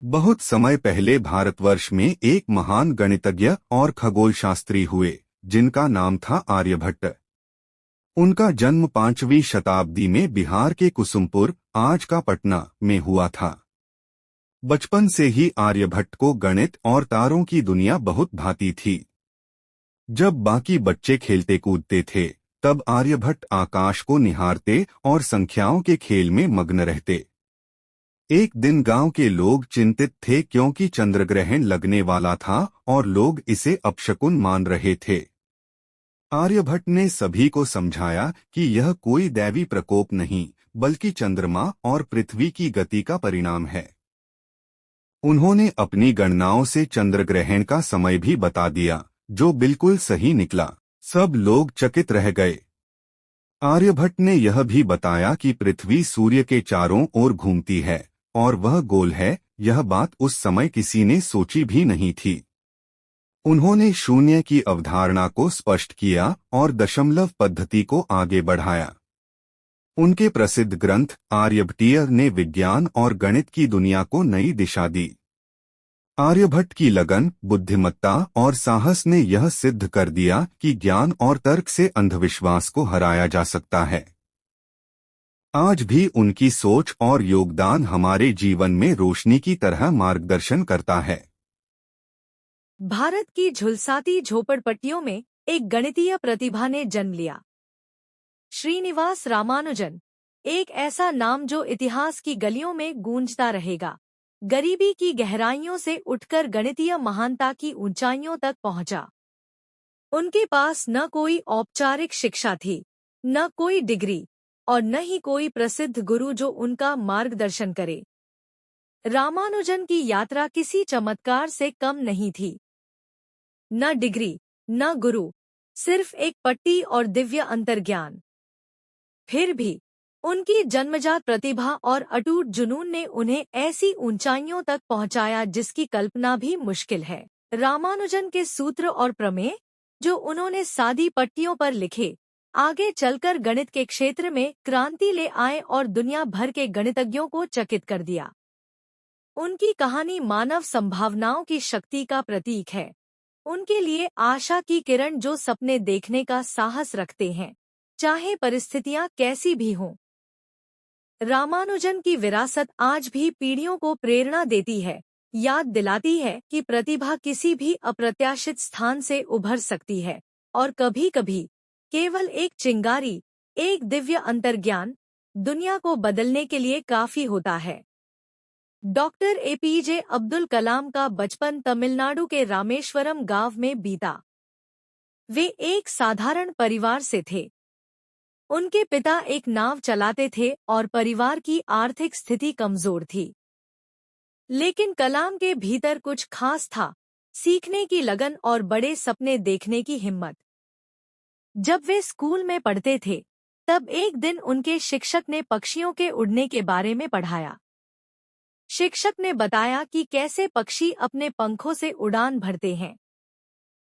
बहुत समय पहले भारतवर्ष में एक महान गणितज्ञ और खगोलशास्त्री हुए जिनका नाम था आर्यभट्ट। उनका जन्म 5वीं शताब्दी में बिहार के कुसुमपुर, आज का पटना, में हुआ था। बचपन से ही आर्यभट्ट को गणित और तारों की दुनिया बहुत भाती थी। जब बाकी बच्चे खेलते कूदते थे, तब आर्यभट्ट आकाश को निहारते और संख्याओं के खेल में मग्न रहते। एक दिन गांव के लोग चिंतित थे क्योंकि चंद्रग्रहण लगने वाला था और लोग इसे अपशकुन मान रहे थे। आर्यभट्ट ने सभी को समझाया कि यह कोई दैवी प्रकोप नहीं, बल्कि चंद्रमा और पृथ्वी की गति का परिणाम है। उन्होंने अपनी गणनाओं से चंद्रग्रहण का समय भी बता दिया, जो बिल्कुल सही निकला। सब लोग चकित रह गए। आर्यभट्ट ने यह भी बताया कि पृथ्वी सूर्य के चारों ओर घूमती है और वह गोल है। यह बात उस समय किसी ने सोची भी नहीं थी। उन्होंने शून्य की अवधारणा को स्पष्ट किया और दशमलव पद्धति को आगे बढ़ाया। उनके प्रसिद्ध ग्रंथ आर्यभट्टीय ने विज्ञान और गणित की दुनिया को नई दिशा दी। आर्यभट्ट की लगन, बुद्धिमत्ता और साहस ने यह सिद्ध कर दिया कि ज्ञान और तर्क से अंधविश्वास को हराया जा सकता है। आज भी उनकी सोच और योगदान हमारे जीवन में रोशनी की तरह मार्गदर्शन करता है। भारत की झुलसाती झोपड़पट्टियों में एक गणितीय प्रतिभा ने जन्म लिया। श्रीनिवास रामानुजन, एक ऐसा नाम जो इतिहास की गलियों में गूंजता रहेगा। गरीबी की गहराइयों से उठकर गणितीय महानता की ऊंचाइयों तक पहुंचा। उनके पास न कोई औपचारिक शिक्षा थी, न कोई डिग्री और न ही कोई प्रसिद्ध गुरु जो उनका मार्गदर्शन करे। रामानुजन की यात्रा किसी चमत्कार से कम नहीं थी। न डिग्री, न गुरु, सिर्फ एक पट्टी और दिव्य अंतर्ज्ञान। फिर भी उनकी जन्मजात प्रतिभा और अटूट जुनून ने उन्हें ऐसी ऊंचाइयों तक पहुंचाया जिसकी कल्पना भी मुश्किल है। रामानुजन के सूत्र और प्रमेय, जो उन्होंने सादी पट्टियों पर लिखे, आगे चलकर गणित के क्षेत्र में क्रांति ले आए और दुनिया भर के गणितज्ञों को चकित कर दिया। उनकी कहानी मानव संभावनाओं की शक्ति का प्रतीक है। उनके लिए आशा की किरण जो सपने देखने का साहस रखते हैं, चाहे परिस्थितियां कैसी भी हों। रामानुजन की विरासत आज भी पीढ़ियों को प्रेरणा देती है, याद दिलाती है कि प्रतिभा किसी भी अप्रत्याशित स्थान से उभर सकती है और कभी-कभी केवल एक चिंगारी, एक दिव्य अंतर्ज्ञान दुनिया को बदलने के लिए काफी होता है। डॉक्टर एपीजे अब्दुल कलाम का बचपन तमिलनाडु के रामेश्वरम गांव में बीता। वे एक साधारण परिवार से थे। उनके पिता एक नाव चलाते थे और परिवार की आर्थिक स्थिति कमजोर थी। लेकिन कलाम के भीतर कुछ खास था, सीखने की लगन और बड़े सपने देखने की हिम्मत। जब वे स्कूल में पढ़ते थे, तब एक दिन उनके शिक्षक ने पक्षियों के उड़ने के बारे में पढ़ाया। शिक्षक ने बताया कि कैसे पक्षी अपने पंखों से उड़ान भरते हैं,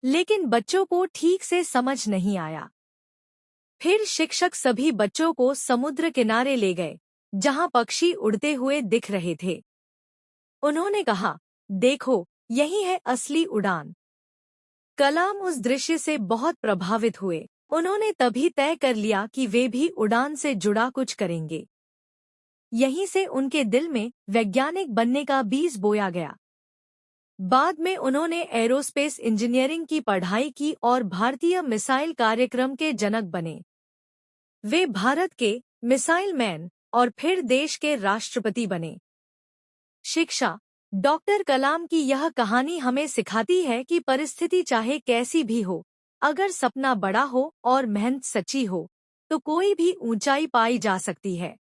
लेकिन बच्चों को ठीक से समझ नहीं आया। फिर शिक्षक सभी बच्चों को समुद्र किनारे ले गए, जहां पक्षी उड़ते हुए दिख रहे थे। उन्होंने कहा, देखो, यही है असली उड़ान। कलाम उस दृश्य से बहुत प्रभावित हुए। उन्होंने तभी तय कर लिया कि वे भी उड़ान से जुड़ा कुछ करेंगे। यहीं से उनके दिल में वैज्ञानिक बनने का बीज बोया गया। बाद में उन्होंने एरोस्पेस इंजीनियरिंग की पढ़ाई की और भारतीय मिसाइल कार्यक्रम के जनक बने। वे भारत के मिसाइल मैन और फिर देश के राष्ट्रपति बने। शिक्षा। डॉक्टर कलाम की यह कहानी हमें सिखाती है कि परिस्थिति चाहे कैसी भी हो, अगर सपना बड़ा हो और मेहनत सच्ची हो, तो कोई भी ऊंचाई पाई जा सकती है।